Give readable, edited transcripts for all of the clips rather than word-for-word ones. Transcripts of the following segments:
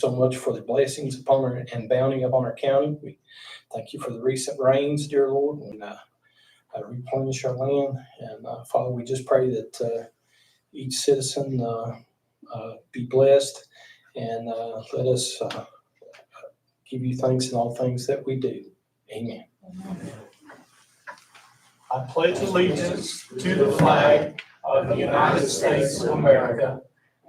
so much for the blessings upon our and bounty upon our county. We thank you for the recent rains, dear Lord, and replenish our land. And Father, we just pray that each citizen be blessed, and let us give you thanks in all things that we do. Amen. I pledge allegiance to the flag of the United States of America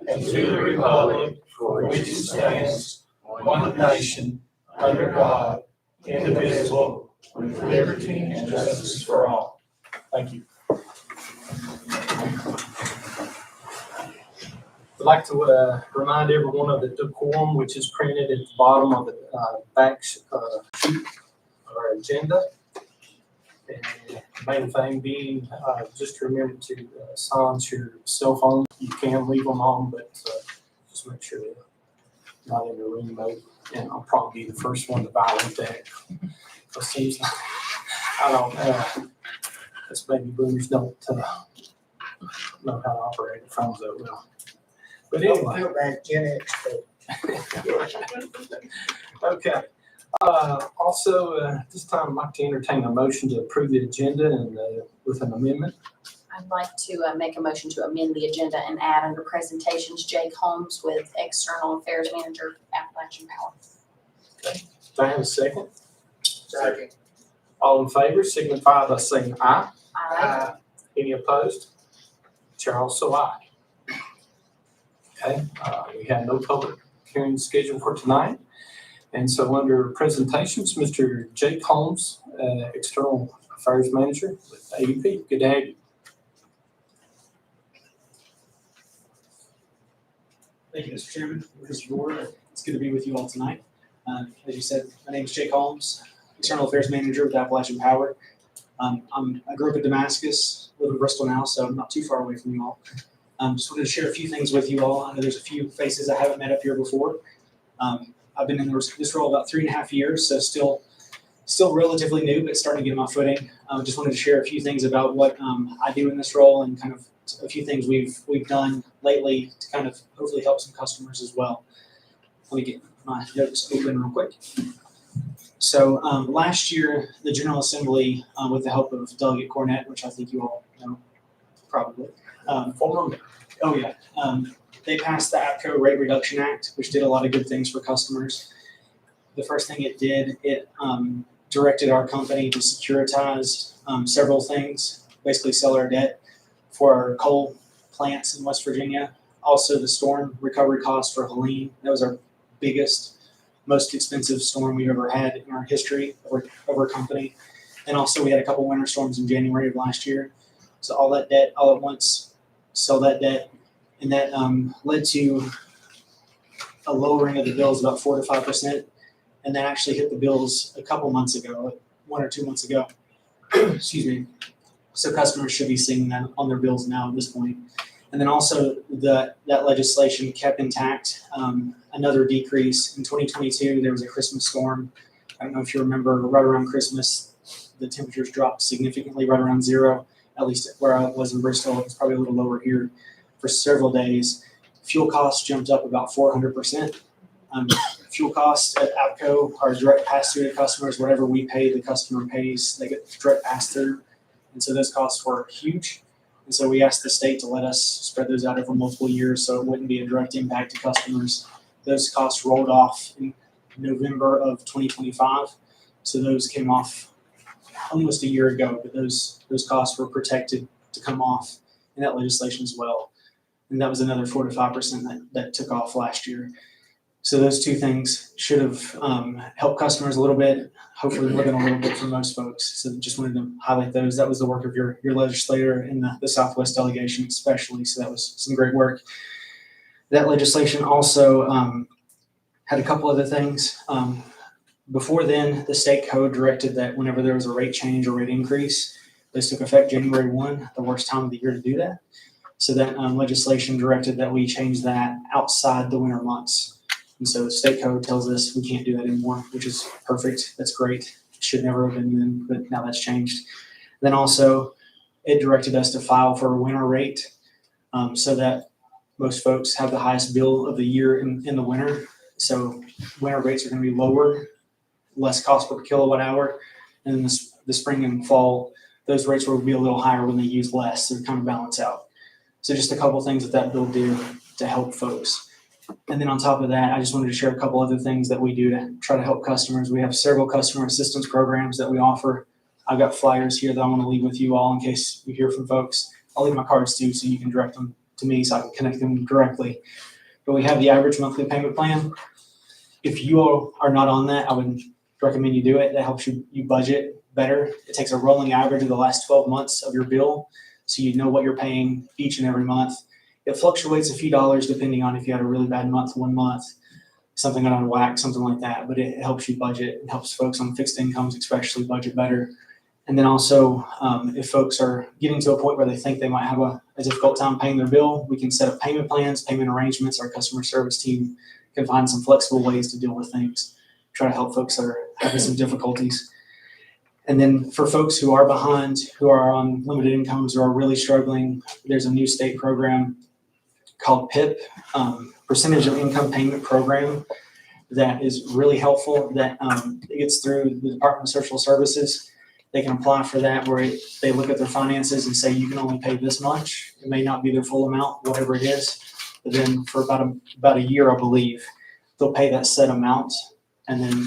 and to the republic for which it stands, one nation, under God, indivisible, with liberty and justice for all. Thank you. I'd like to remind everyone of the decorum, which is printed at the bottom of the back sheet of our agenda. And the main thing being, just remember to silence your cell phone. You can leave them on, but just make sure they're not in the ring mode. And I'll probably be the first one to violate that. It seems like, I don't know, this baby boomers don't know how to operate the phones that well. But anyway. Gen X. Okay. Also, this time I'd like to entertain a motion to approve the agenda and with an amendment. I'd like to make a motion to amend the agenda and add under presentations Jake Holmes with External Affairs Manager, Appalachian Power. Okay. Do I have a second? Second. All in favor signify by saying aye. Aye. Any opposed? Chair also aye. Okay, we have no public hearing scheduled for tonight. And so under presentations, Mr. Jake Holmes, External Affairs Manager with AEP. Good to have you. Thank you, Mr. Chairman, members of the board. It's good to be with you all tonight. As you said, my name is Jake Holmes, External Affairs Manager with Appalachian Power. I grew up in Damascus, live in Bristol now, so I'm not too far away from you all. Just wanted to share a few things with you all. I know there's a few faces I haven't met up here before. I've been in this role about 3.5 years, so still relatively new, but starting to get my footing. Just wanted to share a few things about what I do in this role and kind of a few things we've done lately to kind of hopefully help some customers as well. Let me get my notes open real quick. So last year, the General Assembly, with the help of Delegate Cornett, which I think you all know probably, they passed the APCO Rate Reduction Act, which did a lot of good things for customers. The first thing it did, it directed our company to securitize several things, basically sell our debt for our coal plants in West Virginia. Also the storm recovery cost for Helene. That was our biggest, most expensive storm we've ever had in our history of our company. And also we had a couple winter storms in January of last year. So all that debt all at once, sell that debt. And that led to a lowering of the bills about 4 to 5%. And that actually hit the bills a couple months ago, like 1 or 2 months ago. Excuse me. So customers should be seeing that on their bills now at this point. And then also that legislation kept intact another decrease. In 2022, there was a Christmas storm. I don't know if you remember, right around Christmas, the temperatures dropped significantly, right around zero, at least where I was in Bristol. It's probably a little lower here. For several days, fuel costs jumped up about 400%. Fuel costs at APCO are direct pass-through to customers. Whatever we pay, the customer pays. They get direct pass-through. And so those costs were huge. And so we asked the state to let us spread those out over multiple years so it wouldn't be a direct impact to customers. Those costs rolled off in November of 2025. So those came off almost a year ago, but those costs were protected to come off in that legislation as well. And that was another 4 to 5% that took off last year. So those two things should have helped customers a little bit, hopefully more than a little bit for most folks. So just wanted to highlight those. That was the work of your legislator in the Southwest delegation especially. So that was some great work. That legislation also had a couple other things. Before then, the state code directed that whenever there was a rate change or rate increase, this took effect January 1, the worst time of the year to do that. So that legislation directed that we change that outside the winter months. And so the state code tells us we can't do that anymore, which is perfect. That's great. It should never have been then, but now that's changed. Then also it directed us to file for a winter rate so that most folks have the highest bill of the year in the winter. So winter rates are gonna be lower, less cost per kilowatt hour. And then the spring and fall, those rates will be a little higher when they use less, so kind of balance out. So just a couple things that bill do to help folks. And then on top of that, I just wanted to share a couple other things that we do to try to help customers. We have several customer assistance programs that we offer. I've got flyers here that I want to leave with you all in case you hear from folks. I'll leave my cards too, so you can direct them to me so I can connect them directly. But we have the average monthly payment plan. If you all are not on that, I would recommend you do it. That helps you budget better. It takes a rolling average of the last 12 months of your bill, so you know what you're paying each and every month. It fluctuates a few dollars depending on if you had a really bad month, 1 month, something got out of whack, something like that. But it helps you budget. It helps folks on fixed incomes especially budget better. And then also, if folks are getting to a point where they think they might have a difficult time paying their bill, we can set up payment plans, payment arrangements. Our customer service team can find some flexible ways to deal with things, try to help folks that are having some difficulties. And then for folks who are behind, who are on limited incomes or are really struggling, there's a new state program called PIP, Percentage of Income Payment Program, that is really helpful, that it gets through the Department of Social Services. They can apply for that where they look at their finances and say, you can only pay this much. It may not be their full amount, whatever it is. But then for about a year, I believe, they'll pay that set amount and then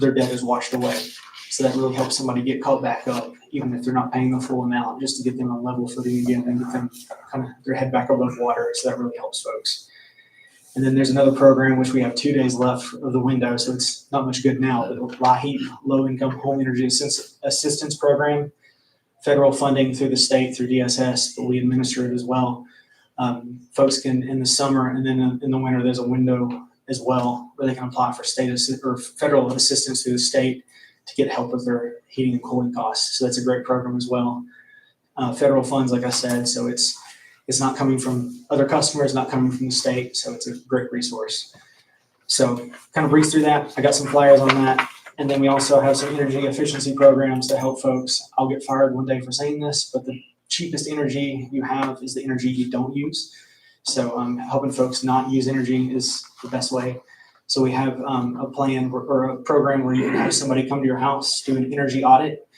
their debt is washed away. So that really helps somebody get caught back up, even if they're not paying the full amount, just to get them on level footing again and get them kind of their head back above water. So that really helps folks. And then there's another program which we have 2 days left of the window, so it's not much good now, but LIHEAP, Low Income Home Energy Assistance Program, federal funding through the state, through DSS, but we administer it as well. Folks can, in the summer and then in the winter, there's a window as well where they can apply for or federal assistance through the state to get help with their heating and cooling costs. So that's a great program as well. Federal funds, like I said, so it's not coming from other customers, not coming from the state, so it's a great resource. So kind of breeze through that. I got some flyers on that. And then we also have some energy efficiency programs to help folks. I'll get fired one day for saying this, but the cheapest energy you have is the energy you don't use. So helping folks not use energy is the best way. So we have a plan or a program where you can have somebody come to your house, do an energy audit,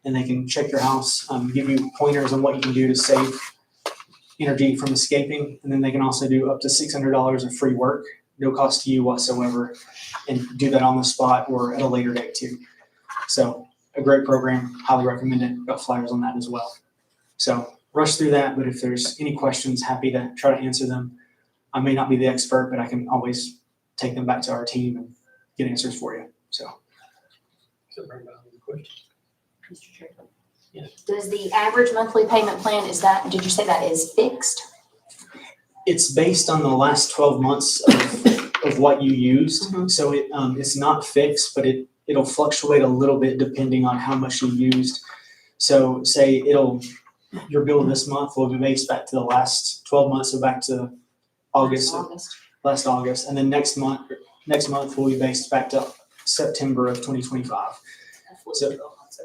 and they can check your house, give you pointers on what you can do to save energy from escaping. And then they can also do up to $600 of free work, no cost to you whatsoever, and do that on the spot or at a later date too. So a great program, highly recommend it. Got flyers on that as well. So rush through that, but if there's any questions, happy to try to answer them. I may not be the expert, but I can always take them back to our team and get answers for you. So. Mr. Chair. Yes. Does the average monthly payment plan, did you say that is fixed? It's based on the last 12 months of what you used. Mhm. So it's not fixed, but it'll fluctuate a little bit depending on how much you used. So say your bill this month will be based back to the last 12 months, so back to last August, and then next month will be based back to September of 2025. So,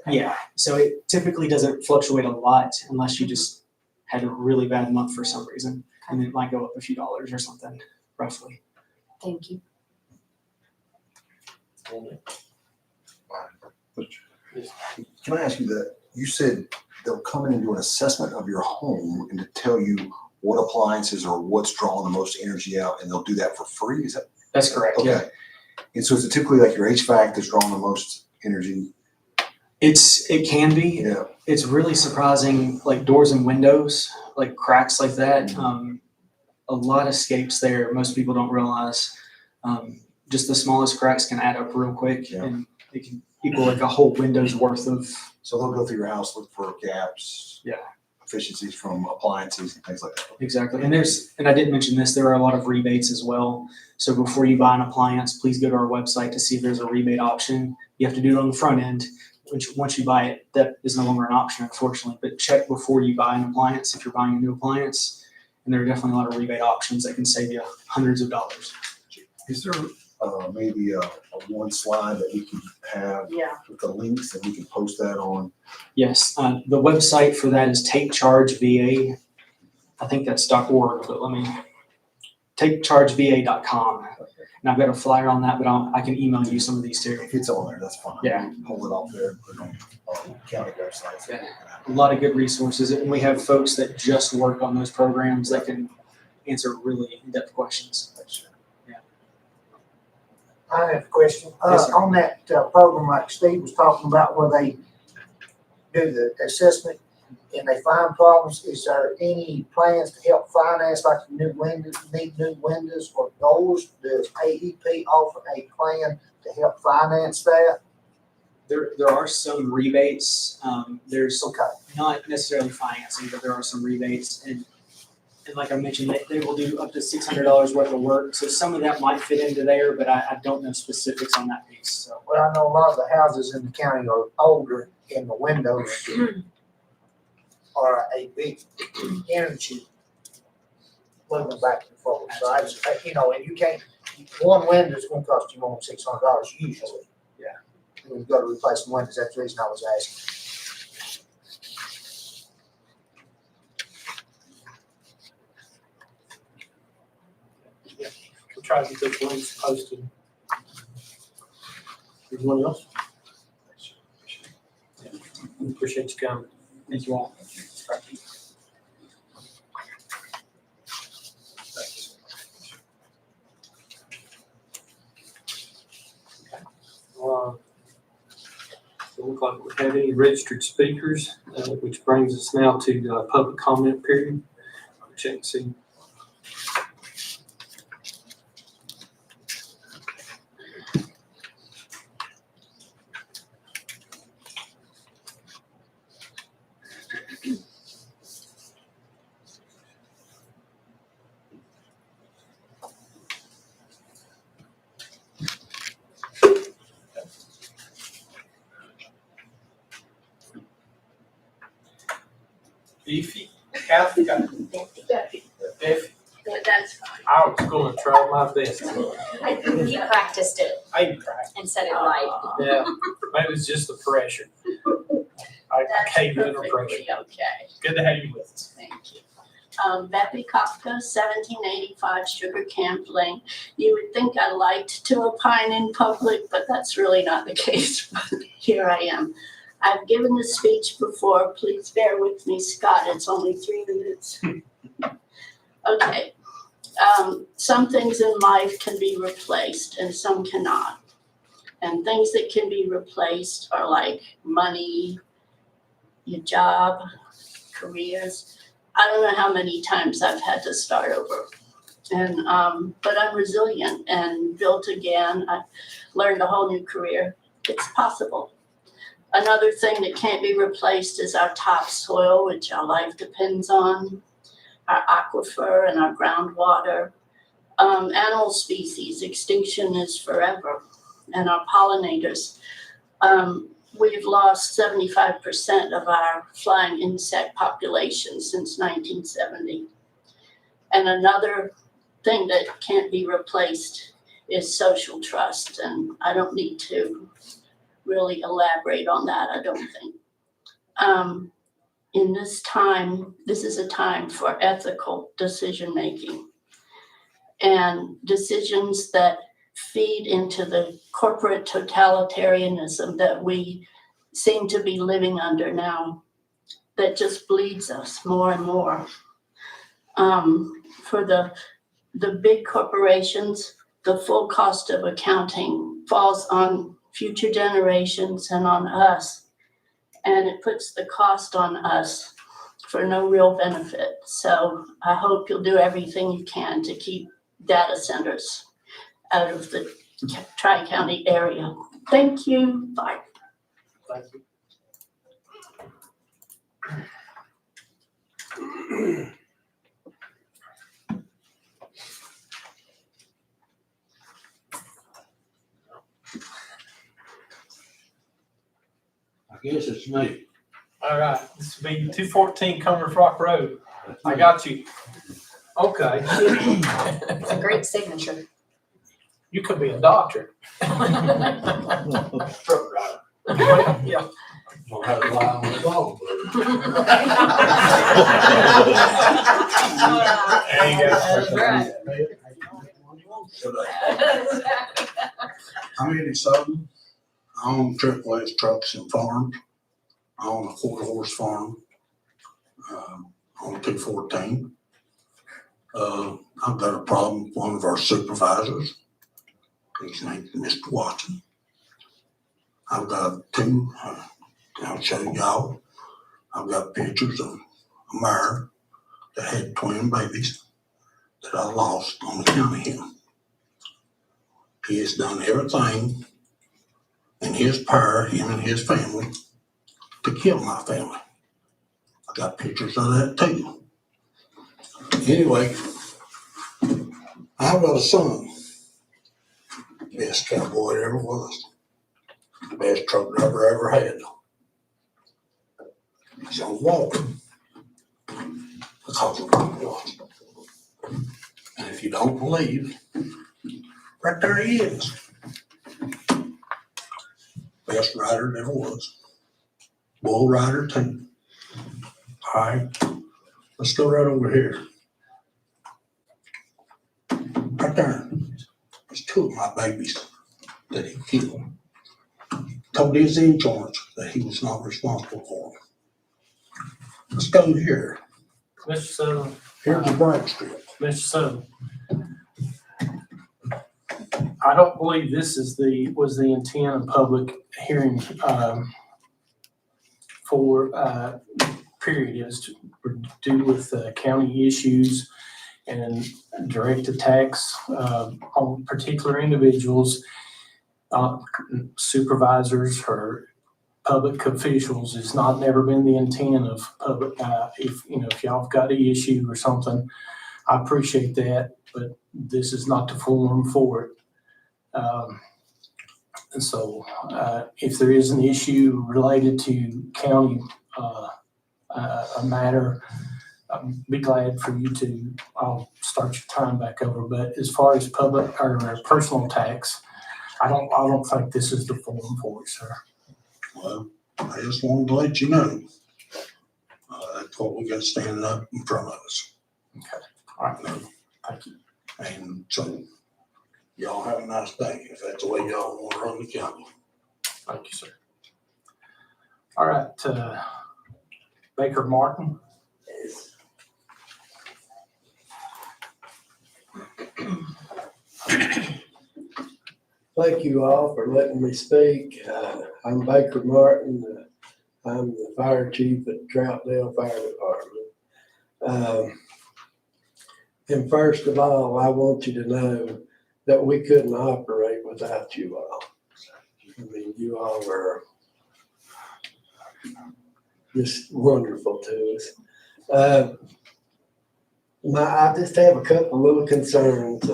yeah, so it typically doesn't fluctuate a lot unless you just had a really bad month for some reason, and it might go up a few dollars or something, roughly. Thank you. Can I ask you that? You said they'll come in and do an assessment of your home and to tell you what appliances or what's drawing the most energy out, and they'll do that for free? Is that? That's correct. Okay. Yeah. And so is it typically like your HVAC that's drawing the most energy? It can be. Yeah. It's really surprising, like doors and windows, like cracks like that. A lot of escapes there. Most people don't realize. Just the smallest cracks can add up real quick, Yeah. and it can equal like a whole window's worth of. So they'll go through your house, look for gaps. Yeah. Efficiencies from appliances and things like that. Exactly. And I didn't mention this, there are a lot of rebates as well. So before you buy an appliance, please go to our website to see if there's a rebate option. You have to do it on the front end. Once you buy it, that is no longer an option, unfortunately. But check before you buy an appliance if you're buying a new appliance. And there are definitely a lot of rebate options that can save you hundreds of dollars. Is there maybe a one slide that we can have with the links and we can post that on? Yes, the website for that is TakeChargeVA. I think that's .org, but let me, takechargeva.com. And I've got a flyer on that, but I can email you some of these too. If it's on there, that's fine. Yeah. Hold it off there, put it on county websites. Yeah. A lot of good resources, and we have folks that just work on those programs that can answer really in-depth questions. I have a question. Yes, sir. On that program like Steve was talking about where they do the assessment and they find problems, is there any plans to help finance like new windows, need new windows or doors? Does AEP offer a plan to help finance that? There are some rebates. There's Okay. not necessarily financing, but there are some rebates. And like I mentioned, they will do up to $600 worth of work. So some of that might fit into there, but I don't know specifics on that piece. So Well, I know a lot of the houses in the county are older and the windows are a big energy moving back and forth. So and you can't, one window's gonna cost you more than $600 usually. Yeah. We've got to replace some windows. That's the reason I was asking. We'll try to get those links posted. Anyone else? We appreciate you coming. thank you all. It looks like we have any registered speakers, which brings us now to the public comment period. Check and see. Beefy, Kathy, Beefy. That's fine. I was gonna try my best. He practiced it I practiced. and said it right. Yeah, maybe it's just the pressure. I That's caved under pressure. perfectly okay. Good to have you with us. Thank you. Beppy Kafka, 1785 Sugar Camp Lane. You would think I liked to opine in public, but that's really not the case. But here I am. I've given this speech before. Please bear with me, Scott. It's only 3 minutes. Okay. Some things in life can be replaced and some cannot. And things that can be replaced are like money, your job, careers. I don't know how many times I've had to start over. And but I'm resilient and built again. I learned a whole new career. It's possible. Another thing that can't be replaced is our topsoil, which our life depends on, our aquifer and our groundwater. Animal species, extinction is forever, and our pollinators. We've lost 75% of our flying insect population since 1970. And another thing that can't be replaced is social trust, and I don't need to really elaborate on that, I don't think. In this time, this is a time for ethical decision-making and decisions that feed into the corporate totalitarianism that we seem to be living under now, that just bleeds us more and more. For the big corporations, the full cost of accounting falls on future generations and on us, and it puts the cost on us for no real benefit. So I hope you'll do everything you can to keep data centers out of the Tri-County area. Thank you. Bye. Thank you. I guess it's me. All right, this will be 214 Commerce Rock Road. I got you. Okay. It's a great signature. You could be a doctor. Truck driver. Yeah. Don't have to lie on the phone. There you go. Right. today. I'm Eddie Sutton. I own Triple S Trucks and Farms. I own a 4-horse farm on 214. I've got a problem with one of our supervisors. His name's Mr. Watson. I've got two, I'll show y'all. I've got pictures of a mare that had twin babies that I lost on the county hill. He has done everything in his power, him and his family, to kill my family. I got pictures of that too. Anyway, I've got a son. Best cowboy there ever was. Best truck driver I ever had. He's on walk because of what he was. And if you don't believe, right there he is. Best rider there ever was. Bull rider too. All right, let's go right over here. Right there. There's two of my babies that he killed. Told his insurance that he was not responsible for them. Let's go here. Mr. Sutherland, Here's the brake strip. Mr. Sutherland. I don't believe this is was the intent of public hearing, for, period. It was to do with county issues and direct attacks, on particular individuals, supervisors or public officials. It's never been the intent of public, if y'all have got an issue or something, I appreciate that, but this is not the forum for it. And so, if there is an issue related to county, a matter, I'd be glad for you to, I'll start your time back over. But as far as public or personal attacks, I don't think this is the forum for it, sir. Well, I just wanted to let you know. That's what we got standing up in front of us. Okay. All right. Thank you. And so, y'all have a nice day, if that's the way y'all want to run the county. Thank you, sir. All right, Baker Martin. Thank you all for letting me speak. I'm Baker Martin. I'm the fire chief at Troutdale Fire Department. And first of all, I want you to know that we couldn't operate without you all. I mean, you all were just wonderful to us. I just have a couple little concerns,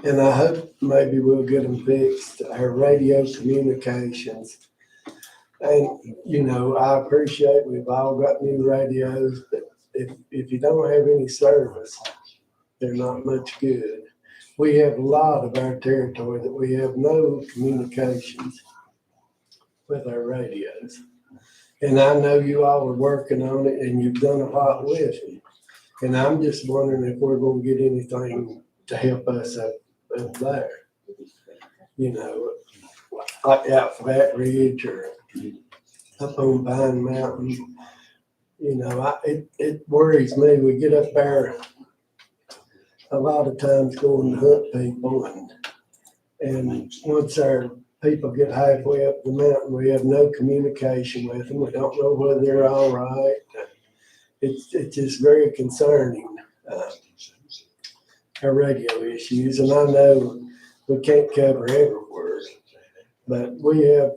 and I hope maybe we'll get them fixed. Our radio communications. And, I appreciate we've all got new radios, but if you don't have any service, they're not much good. We have a lot of our territory that we have no communications with our radios. And I know you all are working on it and you've done a lot with it. And I'm just wondering if we're going to get anything to help us up there. Like out Flat Ridge or up on Pine Mountain. It worries me. We get up there a lot of times going to hunt people, and once our people get halfway up the mountain, we have no communication with them. We don't know whether they're all right. It's just very concerning, our radio issues, and I know we can't cover everywhere, but we have,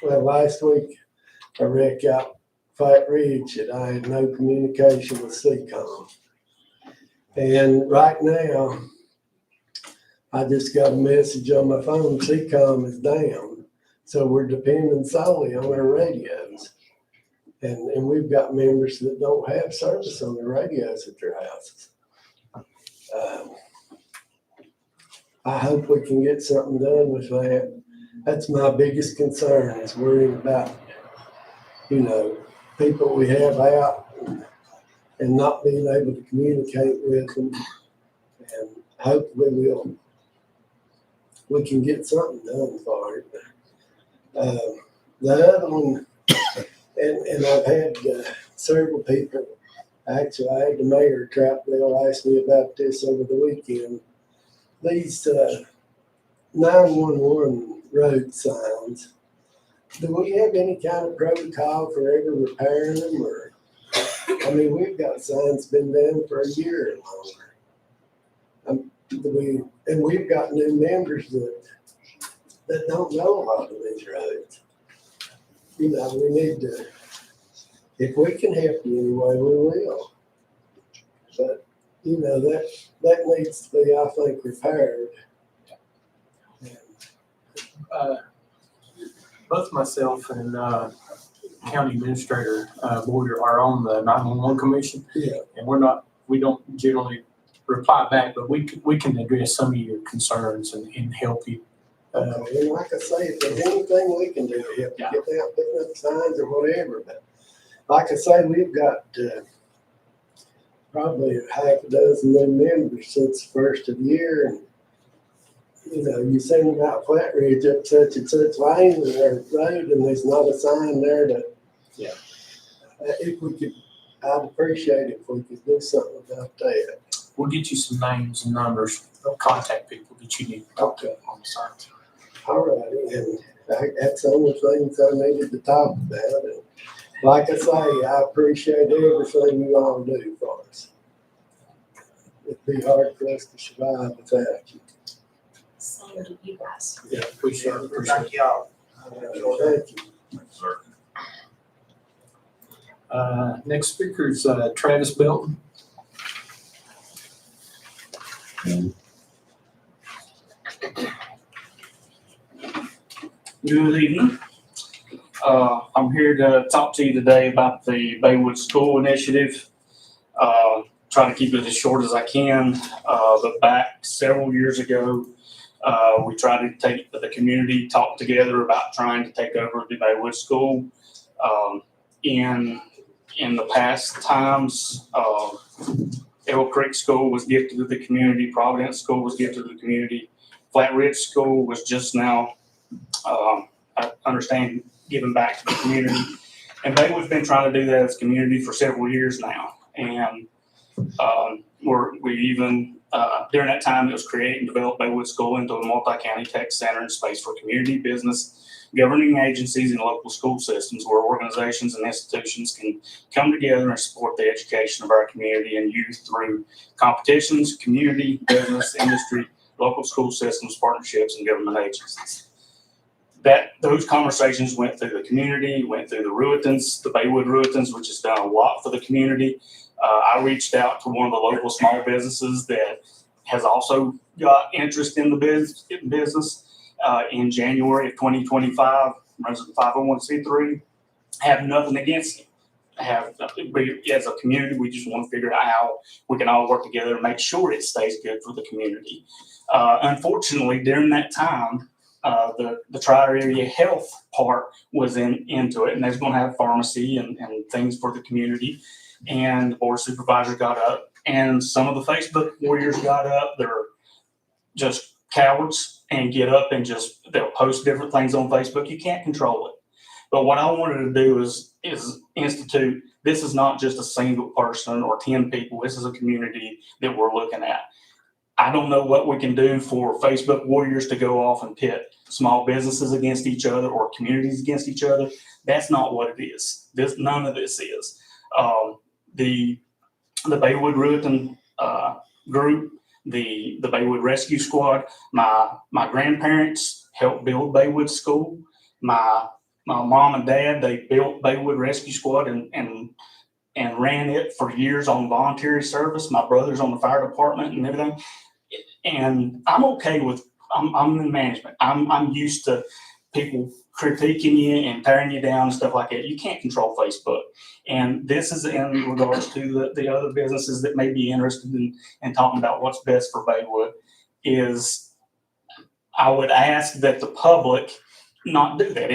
last week I wrecked out Flat Ridge that I had no communication with CCOM. And right now, I just got a message on my phone, CCOM is down. So we're depending solely on our radios. And we've got members that don't have service on their radios at their houses. I hope we can get something done with that. That's my biggest concern, is worrying about, people we have out and not being able to communicate with them. And hopefully we can get something done for it. The other one, and I've had several people, actually I had the mayor of Troutdale ask me about this over the weekend. These 911 road signs, do we have any kind of protocol for ever repairing them, or, I mean, we've got signs been down for a year and longer. And we've got new members that don't know a lot of these roads. You know, we need to, if we can help you anyway, we will. But, you know, that needs to be, I think, repaired. Both myself and county administrator Boyer are on the 911 commission. Yeah. And we don't generally reply back, but we can address some of your concerns and help you. And like I say, if there's anything we can do to help you get out, putting up signs or whatever, but like I say, we've got probably half a dozen new members since the first of the year, and you know, you send them out Flat Ridge up such and such lane or road, and there's not a sign there to. Yeah. If we could, I'd appreciate it if we could do something about that. We'll get you some names and numbers of contact people that you need Okay. on the site. All righty, and that's the only things I needed to talk about. And like I say, I appreciate everything you all do for us. It'd be hard for us to survive without you. Same to you guys. Yeah, appreciate it. Thank y'all. Thank you. Next speaker is Travis Belton. Good evening. I'm here to talk to you today about the Baywood School Initiative. Try to keep it as short as I can. But back several years ago, we tried to take the community, talk together about trying to take over the Baywood School. In the past times, Elk Creek School was gifted to the community. Providence School was gifted to the community. Flat Ridge School was just now, I understand, given back to the community. And Baywood's been trying to do that as a community for several years now. And during that time, it was create and develop Baywood School into a multi-county tech center and space for community, business, governing agencies, and local school systems where organizations and institutions can come together and support the education of our community and youth through competitions, community, business, industry, local school systems, partnerships, and government agencies. Those conversations went through the community, went through the Ruitons, the Baywood Ruitons, which has done a lot for the community. I reached out to one of the local small businesses that has also got interest in the business in January of 2025. Runs a 501c3. Have nothing against it. As a community, we just want to figure out how we can all work together and make sure it stays good for the community. Unfortunately, during that time, the tri-area health part was into it, and they're going to have pharmacy and things for the community. And the board of supervisors got up, and some of the Facebook warriors got up. They're just cowards and get up and they'll post different things on Facebook. You can't control it. But what I wanted to do is institute, this is not just a single person or 10 people. This is a community that we're looking at. I don't know what we can do for Facebook warriors to go off and pit small businesses against each other or communities against each other. That's not what it is. None of this is. The Baywood Ruiton group, the Baywood Rescue Squad, my grandparents helped build Baywood School. My mom and dad, they built Baywood Rescue Squad and ran it for years on voluntary service. My brother's on the fire department and everything. And I'm okay with, I'm in management. I'm used to people critiquing you and tearing you down and stuff like that. You can't control Facebook. And this is in regards to the other businesses that may be interested in talking about what's best for Baywood. Is I would ask that the public not do that.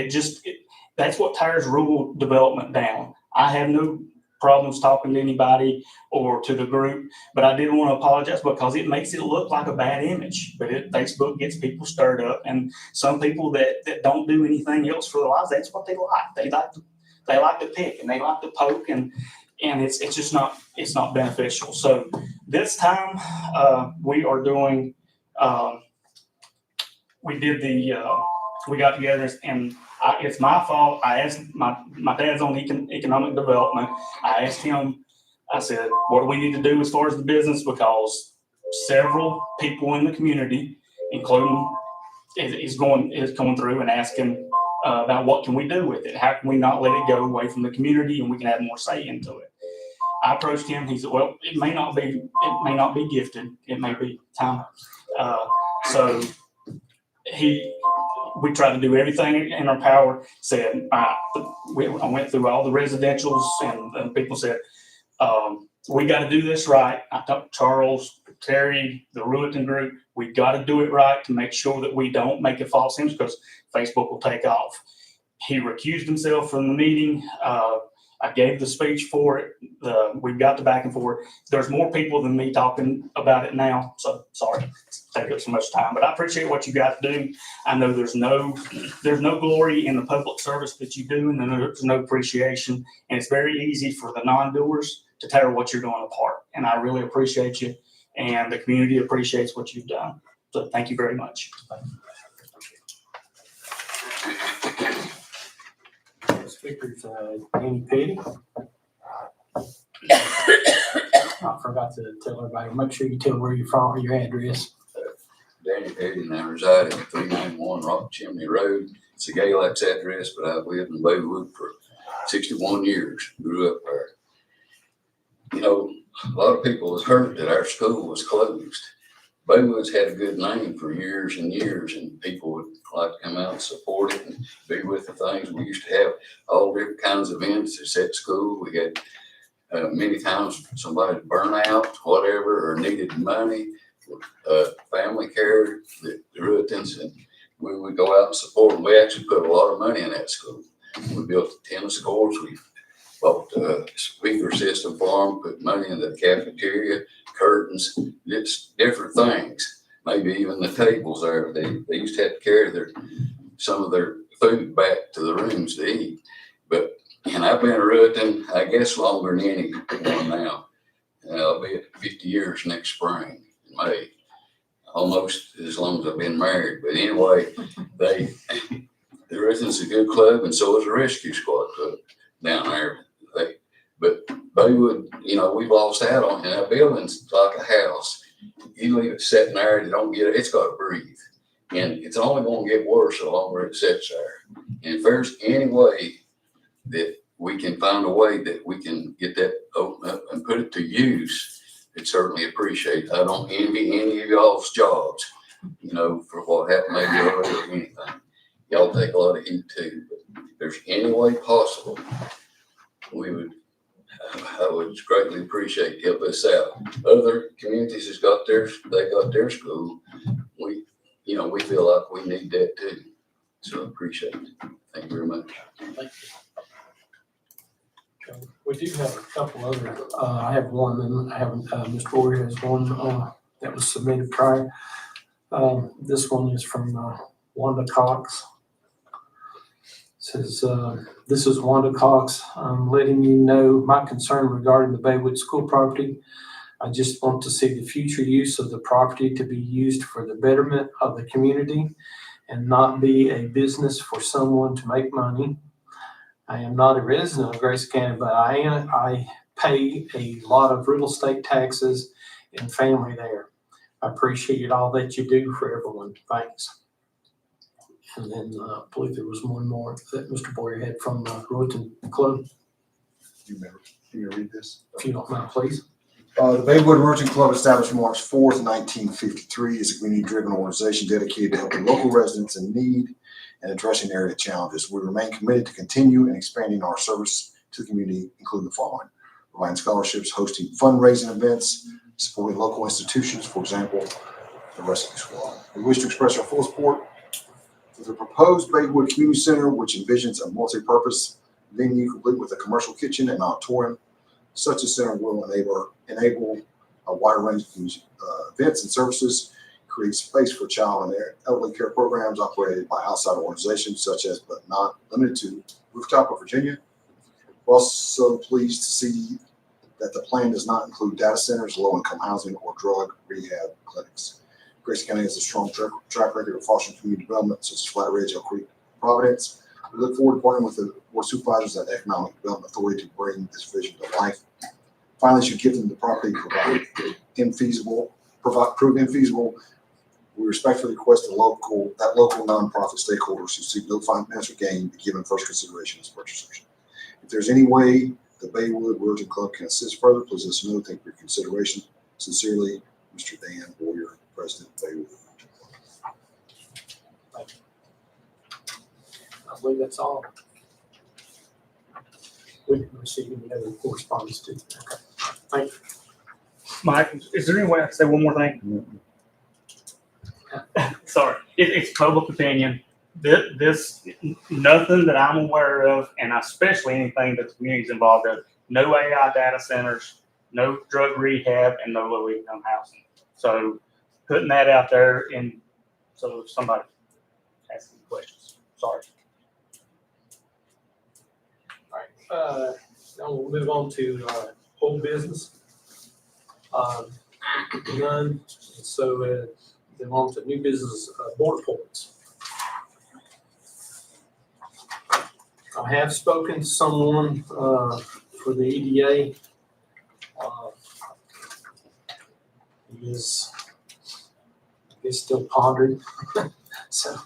That's what tears rural development down. I have no problems talking to anybody or to the group, but I did want to apologize because it makes it look like a bad image. But Facebook gets people stirred up, and some people that don't do anything else for their lives, that's what they like. They like to pick and they like to poke, and it's just not beneficial. So this time we are doing. We got together, and it's my fault. I asked my dad's on economic development. I asked him, I said, what do we need to do as far as the business? Because several people in the community, including is coming through and asking about what can we do with it? How can we not let it go away from the community and we can have more say into it? I approached him. He said, well, it may not be gifted. It may be time. So we tried to do everything in our power. Said, I went through all the residentials, and people said, we got to do this right. I talked to Charles, Terry, the Rueton group. We got to do it right to make sure that we don't make a false image, because Facebook will take off. He recused himself from the meeting. I gave the speech for it. We've got the back and forth. There's more people than me talking about it now. So sorry it's taking up so much time, but I appreciate what you guys do. I know there's no glory in the public service that you do, and there's no appreciation. And it's very easy for the non-doers to tear what you're doing apart. And I really appreciate you, and the community appreciates what you've done. So thank you very much. Speakers, Danny Petty. I forgot to tell everybody, make sure you tell where you're from or your address. Danny Petty, and I reside at 391 Rock Chimney Road. It's a Galax address, but I've lived in Baywood for 61 years. Grew up there. You know, a lot of people was hurt that our school was closed. Baywood's had a good name for years and years, and people would like to come out and support it and be with the things. We used to have all different kinds of events at school. We had many times somebody burn out, whatever, or needed money, family care, the Ruetons, and we would go out and support them. We actually put a lot of money in that school. We built tennis courts. We bought a speaker system for them, put money in the cafeteria, curtains, it's different things. Maybe even the tables there. They used to have to carry some of their food back to the rooms to eat. And I've been a Rueton, I guess, longer than anyone now. I'll be at 50 years next spring in May, almost as long as I've been married. But anyway, the Rueton's a good club, and so is the Rescue Squad club down there. But Baywood, you know, we've lost out on it. And that building's like a house. You leave it sitting there, and it's got to breathe. And it's only going to get worse the longer it sits there. And if there's any way that we can find a way that we can get that open up and put it to use, it's certainly appreciated. I don't envy any of y'all's jobs, you know, for what happened maybe earlier or anything. Y'all take a lot of heat too. But if there's any way possible, I would greatly appreciate to help us out. Other communities they got their school. We feel like we need that too. So I appreciate it. Thank you very much. Thank you. We do have a couple other, I have one, and I have, Mr. Boyer has one, that was submitted prior. This one is from, Wanda Cox. Says, this is Wanda Cox. I'm letting you know my concern regarding the Baywood school property. I just want to see the future use of the property to be used for the betterment of the community and not be a business for someone to make money. I am not a resident of Grayson County, but I pay a lot of real estate taxes and family there. I appreciate all that you do for everyone. Thanks. And then I believe there was one more that Mr. Boyer had from Rueton Club. You read this? If you don't mind, please. The Baywood Rueton Club established March 4th, 1953 is a community-driven organization dedicated to helping local residents in need and addressing area challenges. We remain committed to continue and expanding our service to the community, including the following: providing scholarships, hosting fundraising events, supporting local institutions, for example, the Rescue Squad. We wish to express our full support for the proposed Baywood Community Center, which envisions a multi-purpose venue complete with a commercial kitchen and auditorium. Such a center will enable a wider range of events and services, create space for child and elderly care programs operated by outside organizations such as, but not limited to, Rooftop of Virginia. We're also pleased to see that the plan does not include data centers, low-income housing, or drug rehab clinics. Grayson County has a strong track record of fostering community development, such as Flat Ridge, Elk Creek, Providence. We look forward to partnering with the Board of Supervisors and Economic Development Authority to bring this vision to life. Finally, should give them the property prove infeasible, we respectfully request that local nonprofit stakeholders who seek no financial gain be given first consideration as purchasers. If there's any way the Baywood Realty Club can assist further, please let us know. Thank you for your consideration. Sincerely, Mr. Dan Boyer, President of Baywood. I believe that's all. We can receive any other correspondence too. Okay. Thank you. Mike, is there any way I can say one more thing? Sorry, it's public opinion. This, nothing that I'm aware of, and especially anything that the community's involved in, no AI data centers, no drug rehab, and no low income housing. So putting that out there, and so if somebody has any questions, sorry. All right, now we'll move on to old business. None, so then on to new business, board reports. I have spoken to someone for the EDA. He is, I guess, still pondering, so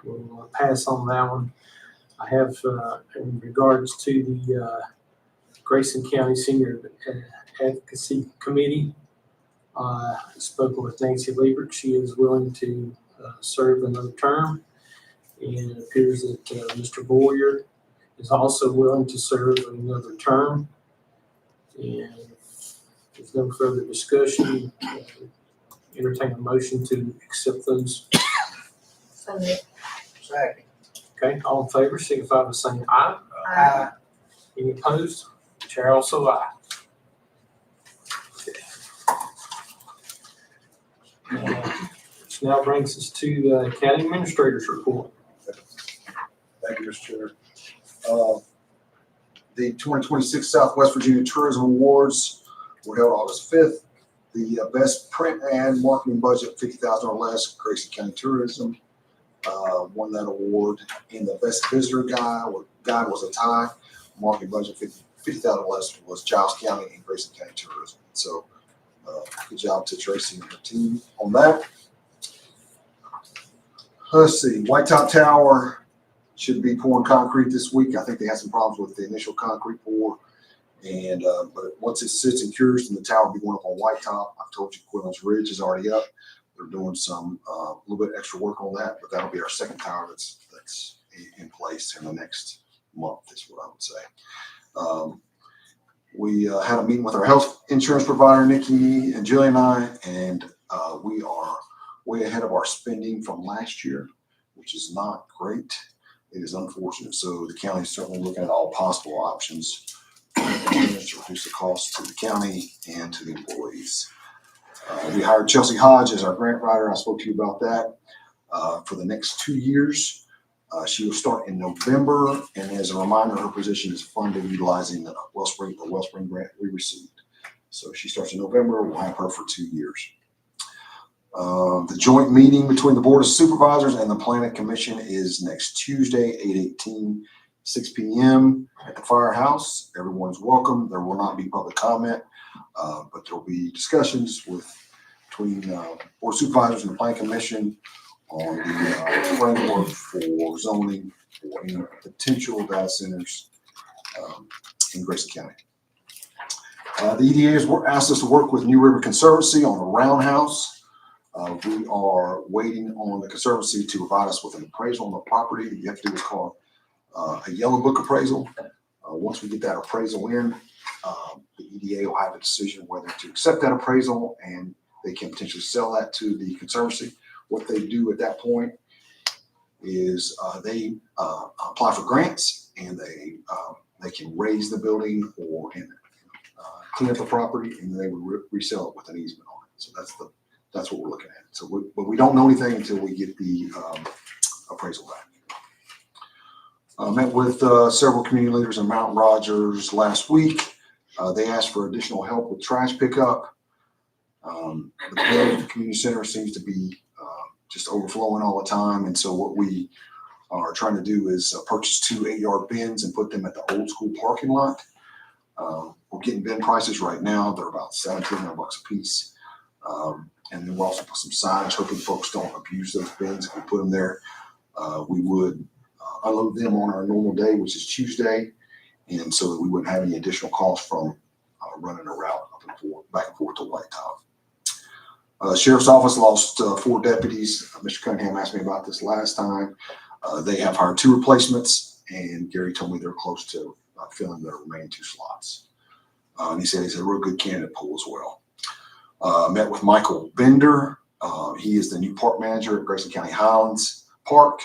we'll pass on that one. I have, in regards to the Grayson County Senior Advocacy Committee, spoken with Nancy Liebert. She is willing to serve another term, and it appears that Mr. Boyer is also willing to serve another term. And if there's no further discussion, entertain a motion to accept those. Second. Okay, all in favor, signify by saying aye. Aye. Any opposed? Chair also aye. Which now brings us to the county administrator's report. Thank you, Mr. Chair. The 2026 Southwest Virginia Tourism Awards were held August 5th. The best print and marketing budget, $50,000 or less, Grayson County Tourism won that award. And the best visitor guide was a tie. Marketing budget, $50,000 or less, was Giles County and Grayson County Tourism. So good job to Tracy and her team on that. Let's see, White Top Tower should be pouring concrete this week. I think they had some problems with the initial concrete pour. And but once it sits and cures, then the tower will be going up on White Top. I've told you Quillen's Ridge is already up. They're doing some a little bit extra work on that, but that'll be our second tower that's in place in the next month, is what I would say. We had a meeting with our health insurance provider, Nikki and Julie and I, and we are way ahead of our spending from last year, which is not great. It is unfortunate. So the county is certainly looking at all possible options to reduce the cost to the county and to the employees. We hired Chelsea Hodge as our grant writer. I spoke to you about that for the next 2 years. She will start in November, and as a reminder, her position is funded utilizing the Wellspring grant we received. So she starts in November. We'll have her for 2 years. The joint meeting between the Board of Supervisors and the Planning Commission is next Tuesday, 8/18, 6 p.m. at the Firehouse. Everyone is welcome. There will not be public comment, but there will be discussions between Board of Supervisors and the Planning Commission on the framework for zoning for any potential data centers in Grayson County. The EDA has asked us to work with New River Conservancy on the roundhouse. We are waiting on the Conservancy to provide us with an appraisal on the property. You have to do what's called a yellow book appraisal. Once we get that appraisal in, the EDA will have a decision whether to accept that appraisal, and they can potentially sell that to the Conservancy. What they do at that point is they apply for grants and they can raise the building or clean up the property, and then they would resell it with an easement on it. So that's what we're looking at. So but we don't know anything until we get the appraisal back. Met with several community leaders in Mount Rogers last week. They asked for additional help with trash pickup. The community center seems to be just overflowing all the time, and so what we are trying to do is purchase 2 8-yard bins and put them at the old school parking lot. We're getting bin prices right now. They're about $1,700 a piece. And then we'll also put some signage, hoping folks don't abuse those bins. If we put them there, we would unload them on our normal day, which is Tuesday. And so that we wouldn't have any additional costs from running a route up and forth, back and forth to White Top. Sheriff's Office lost 4 deputies. Mr. Cunningham asked me about this last time. They have hired 2 replacements, and Gary told me they're close to filling their remaining 2 slots. And he said he's a real good candidate pool as well. Met with Michael Bender. He is the new park manager at Grayson County Highlands Park.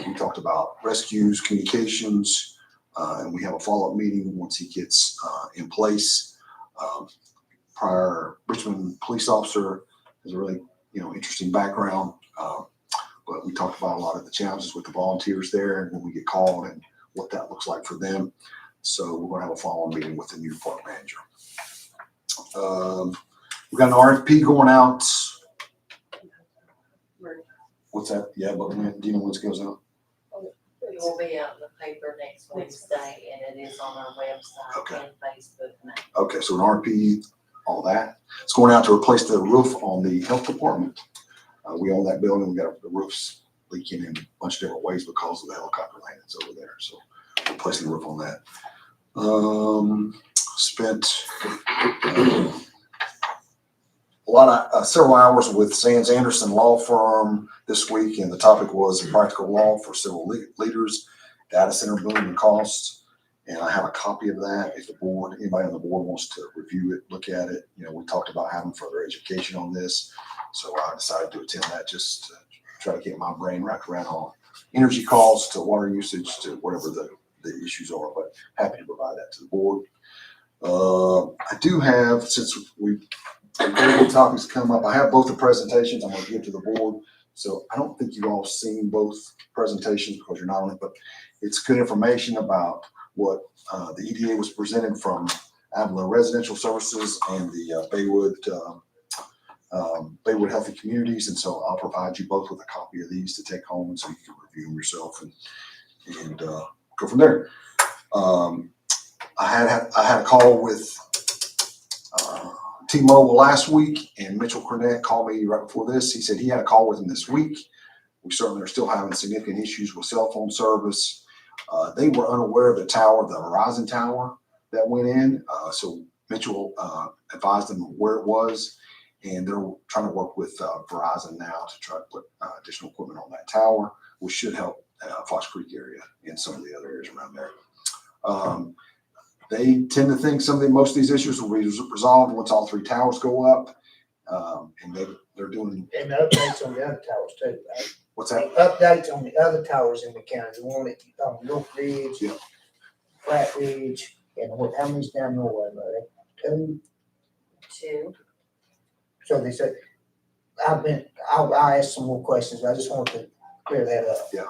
We talked about rescues, communications, and we have a follow-up meeting once he gets in place. Prior Richmond police officer has a really interesting background, but we talked about a lot of the challenges with the volunteers there and when we get called and what that looks like for them. So we're going to have a follow-on meeting with the new park manager. We've got an RFP going out. What's that? Yeah, but do you know when it goes out? It will be out in the paper next Wednesday, and it is on our website Okay. and Facebook now. Okay, so an RFP, all that. It's going out to replace the roof on the health department. We own that building. We got the roofs leaking in a bunch of different ways because of the helicopter landings over there. So replacing the roof on that. Spent several hours with Sands Anderson Law Firm this week, and the topic was practical law for civil leaders, data center boom and costs. And I have a copy of that. If the board, anybody on the board wants to review it, look at it. We talked about having further education on this. So I decided to attend that just to try to get my brain wrapped around all energy costs to water usage to whatever the issues are, but happy to provide that to the board. I do have, since very good topics come up, I have both the presentations I'm going to give to the board. So I don't think you've all seen both presentations because you're not on it, but it's good information about what the EDA was presented from Avila Residential Services and the Baywood Healthy Communities. And so I'll provide you both with a copy of these to take home, and so you can review them yourself and go from there. I had a call with T-Mobile last week, and Mitchell Cornett called me right before this. He said he had a call with him this week. We certainly are still having significant issues with cell phone service. They were unaware of the tower, the Verizon tower that went in. So Mitchell advised them where it was, and they're trying to work with Verizon now to try to put additional equipment on that tower, which should help Fox Creek area and some of the other areas around there. They tend to think most of these issues will be resolved once all 3 towers go up, and they're doing. And updates on the other towers too, right? What's that? Updates on the other towers in the county, the one at North Ridge, Yeah. Flat Ridge, and how many's down Norway, right? 2. 2. So they said, I'll ask some more questions, but I just wanted to clear that up. Yeah.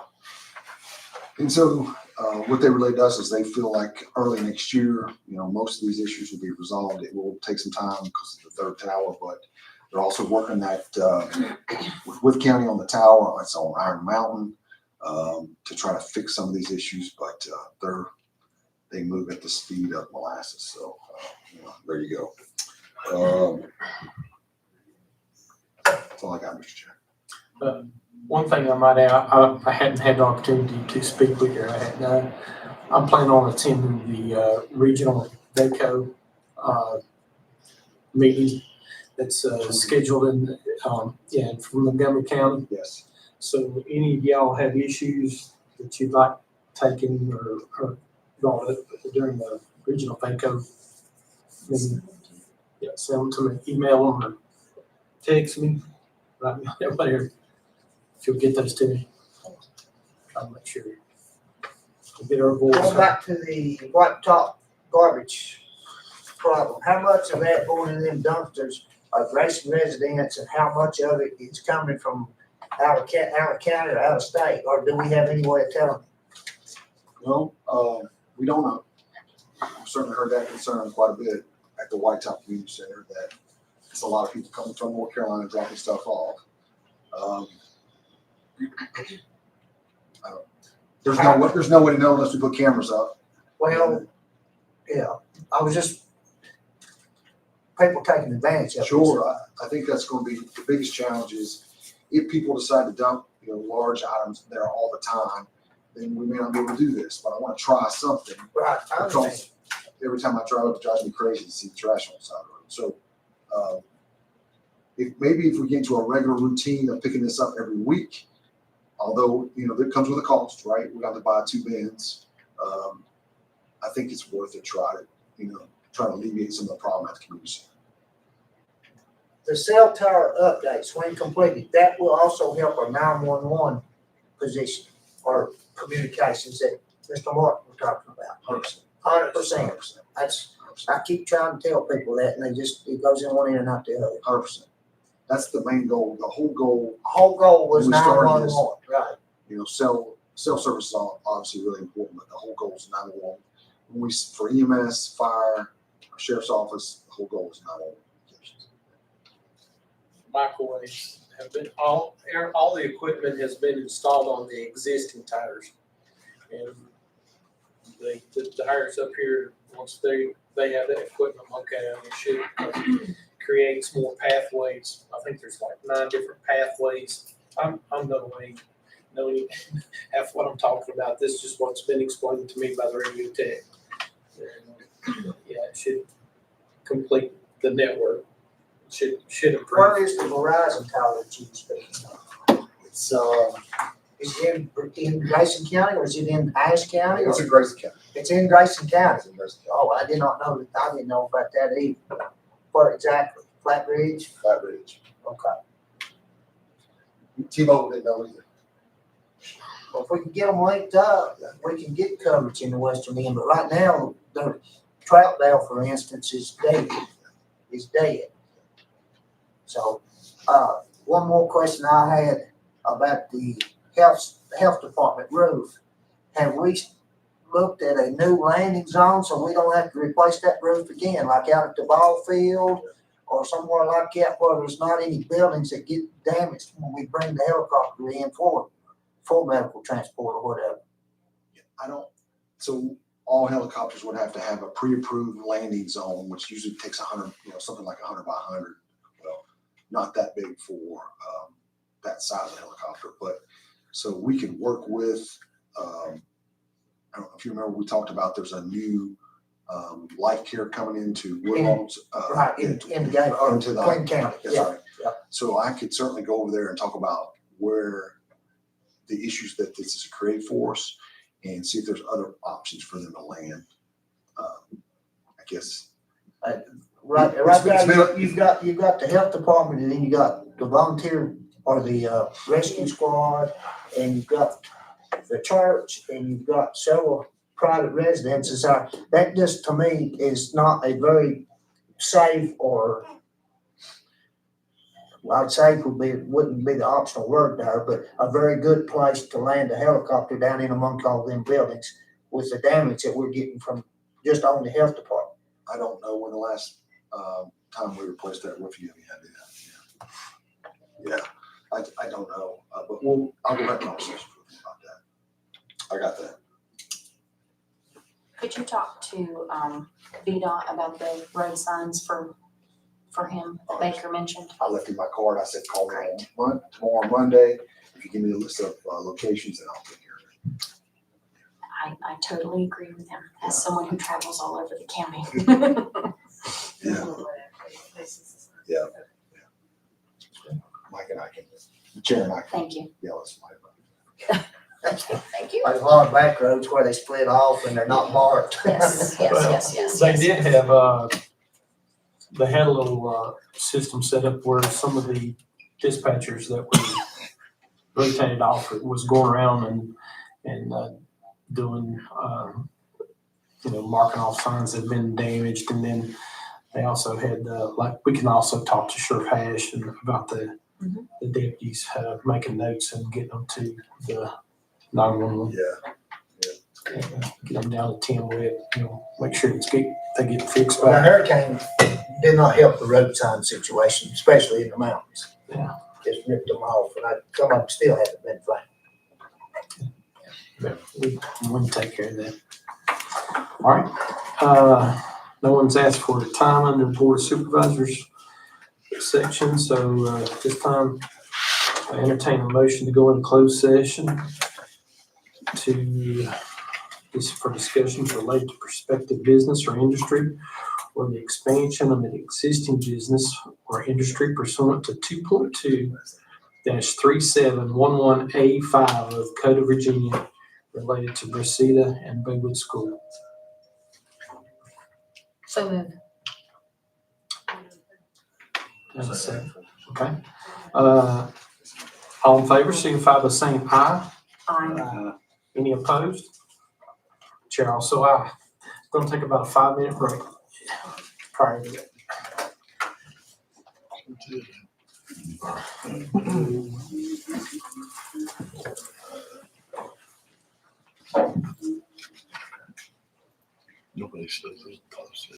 And so what they relate to us is they feel like early next year, most of these issues will be resolved. It will take some time because of the 3rd tower, but they're also working that with County on the tower. It's on Iron Mountain to try to fix some of these issues, but they move at the speed of molasses. So there you go. That's all I got, Mr. Chair. One thing I might add, I hadn't had the opportunity to speak with you. I'm planning on attending the regional VACO meeting that's scheduled in Montgomery County. Yes. So any of y'all have issues that you'd like taken or during the regional VACO meeting, send them to me, email them, or text me, write me, whatever. If you'll get those to me. I'll make sure to get our voice. Going back to the white top garbage problem, how much of that going in them dumpsters are Grayson residents and how much of it is coming from out of county or out of state, or do we have any way of telling? Well, we don't know. I've certainly heard that concern quite a bit at the White Top Community Center, that it's a lot of people coming from North Carolina dropping stuff off. There's no way to know unless we put cameras up. Well, yeah, I was just, people taking advantage of it. Sure, I think that's gonna be the biggest challenge is if people decide to dump, large items there all the time, then we may not be able to do this, but I wanna try something. Right, I understand. Because every time I drive, it drives me crazy to see the trash on the side of the road. So, if we get into a regular routine of picking this up every week, although, that comes with a cost, right? We have to buy 2 bins. I think it's worth a try to alleviate some of the problem at the community center. The cell tower updates, when completed, that will also help our 911 position or communications that Mr. Martin was talking about. 100%. I keep trying to tell people that, and it goes in one ear and out the other. 100%. That's the main goal. The whole goal, Whole goal was We started this. 911, right? cell service is obviously really important, but the whole goal is 911. For EMS, fire, our sheriff's office, the whole goal is 911 communications. Microwaves have been, all the equipment has been installed on the existing tires. And the tires up here, once they have that equipment located, it should create some more pathways. I think there's like 9 different pathways. I'm no way knowing half what I'm talking about. This is just what's been explained to me by the radio tech. And, yeah, it should complete the network. Should improve. Where is the Verizon tower that you were speaking of? It's Is it in Grayson County or is it in Ashe County? it's in Grayson County. It's in Grayson County. It's in Grayson County. Oh, I did not know that. I didn't know about that either. Where exactly? Flat Ridge? Flat Ridge. Okay. T-Mobile didn't know either. Well, if we can get them linked up, we can get coverage in the western end. But right now, the Troutdale, for instance, is dead. So, one more question I had about the health department roof. Have we looked at a new landing zone so we don't have to replace that roof again, like out at the ball field or somewhere like that where there's not any buildings that get damaged when we bring the helicopter in for medical transport or whatever? So all helicopters would have to have a pre-approved landing zone, which usually takes 100, something like 100 by 100. Well, not that big for that size of helicopter, but so we could work with, I don't know if you remember, we talked about there's a new life care coming into Woodlands. Right, in the game, or into the Clinton County. That's Yeah, right. yeah. So I could certainly go over there and talk about where the issues that this has created for us and see if there's other options for them to land. I guess. Right It's been- there, you've got the health department, and then you got the volunteer or the rescue squad, and you've got the church, and you've got several private residences. That just to me is not a very safe, or I'd say wouldn't be the optional word there, but a very good place to land a helicopter down in amongst all them buildings with the damage that we're getting from just on the health department. I don't know when the last time we replaced that roof. You have any idea? Yeah, I don't know, but I'll go back to conversation with you about that. I got that. Could you talk to VDOT about the road signs for him that Baker mentioned? I left him my card. I said, call me on tomorrow, Monday. If you give me a list of locations, then I'll take care of it. I totally agree with him, as someone who travels all over the county. Yeah. Mike and I can, the chair and I can Thank you. yell at somebody. Thank you. There's a lot of back roads where they split off and they're not marked. Yes. They did have, they had a little system set up where some of the dispatchers that were rotated off was going around and, doing, marking off signs that have been damaged. And then they also had, we can also talk to Sheriff Hash and about the deputies, making notes and getting them to the 911. Yeah. Get them down to 10 wet, make sure they get fixed Well, the by. hurricane did not help the road sign situation, especially in the mountains. Yeah. Just ripped them off, and some of them still haven't been flagged. We can take care of that. All right, no one's asked for the time under the Board of Supervisors section, so, at this time, I entertain a motion to go into closed session for discussions related to prospective business or industry or the expansion of an existing business or industry pursuant to 2.2-3711A5 of Code of Virginia related to BRCEDA and Baywood School. So moved. And a second. Okay. All in favor, signify by saying aye. Aye. Any opposed? Chair also aye. Going to take about a 5-minute break prior to that. Nobody says it's